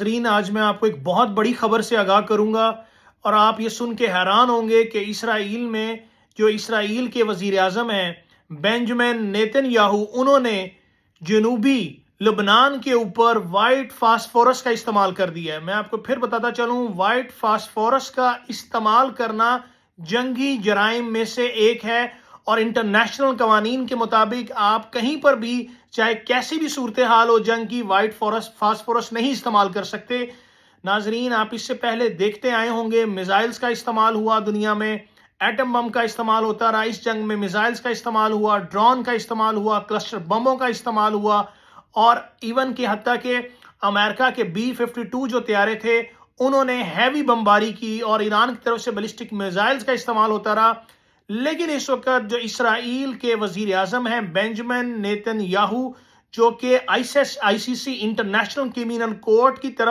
ناظرین، آج میں آپ کو ایک بہت بڑی خبر سے آگاہ کروں گا اور آپ یہ سن کے حیران ہوں گے کہ اسرائیل میں جو اسرائیل کے وزیر اعظم ہیں بینجمن نیتن یاہو، انہوں نے جنوبی لبنان کے اوپر وائٹ فاسفورس کا استعمال کر دیا ہے۔ میں آپ کو پھر بتاتا چلوں، وائٹ فاسفورس کا استعمال کرنا جنگی جرائم میں سے ایک ہے، اور انٹرنیشنل قوانین کے مطابق آپ کہیں پر بھی چاہے کیسی بھی صورتحال ہو جنگ کی، وائٹ فاسفورس نہیں استعمال کر سکتے۔ ناظرین، آپ اس سے پہلے دیکھتے آئے ہوں گے میزائلز کا استعمال ہوا دنیا میں، ایٹم بم کا استعمال ہوتا رہا، اس جنگ میں میزائلز کا استعمال ہوا، ڈرون کا استعمال ہوا، کلسٹر بموں کا استعمال ہوا، اور ایون کہ حتیٰ کہ امریکہ کے B-52 جو طیارے تھے انہوں نے ہیوی بمباری کی، اور ایران کی طرف سے بیلسٹک میزائلز کا استعمال ہوتا رہا۔ لیکن اس وقت جو اسرائیل کے وزیر اعظم ہیں بینجمن نیتن یاہو، جو کہ ICC انٹرنیشنل کرمینل کورٹ کی طرف